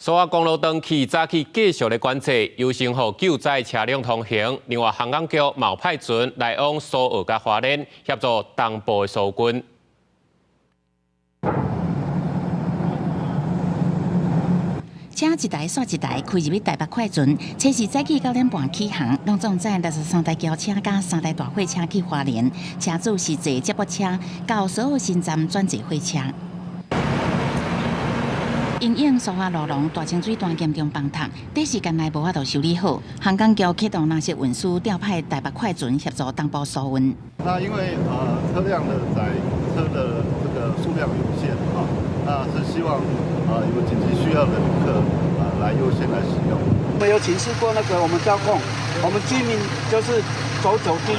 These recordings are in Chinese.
苏澳公路长期早起继续的管制，优先予救灾车辆通行。另外，航港局毛派船来往苏澳甲花莲，协助东部的疏运。车一台煞一台开入去台北快船，车是早起9点半起航，拢总载63台轿车加3台大货车去花莲，车主是坐接驳车到苏澳新站转坐火车。 因应苏花路龙大清水段严重崩塌，短时间内无法度修理好，航港局启动垃圾运输，调派台北快船协助东部疏运。那因为车辆的载车的这个数量有限啊，那是希望有紧急需要的旅客来优先来使用。我们有请示过那个我们交控，我们居民就是走低。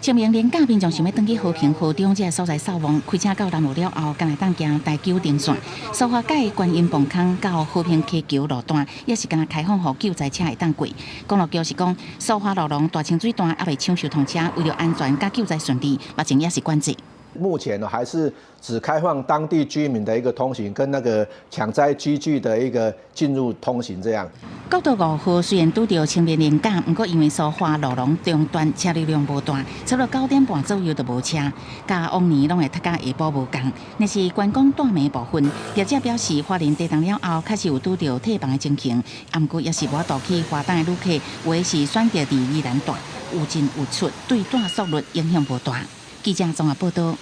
清明连假民众想要登去和平河中这个所在扫望，开车到南路了后，敢来当行台九顶线、苏花界观音磅空到和平溪桥路段，也是敢来开放予救灾车会当过。公路局是讲，苏花路龙大清水段还未抢修通车，为了安全甲救灾顺利，目前也是管制。 目前呢，还是只开放当地居民的一个通行，跟那个抢灾机具的一个进入通行这样。国道5号虽然拄到清明连假，不过因为苏花路龙中段车流量无大，差不多9点半左右就无车，甲往年拢会搭到下晡无共。那是观光大暝部分，业者表示花莲地动了后，确实有拄到退房的情形，不过也是无法度去花东的旅客，有的是选择伫宜兰段，有进有出，对段速率影响无大。记者综合报道。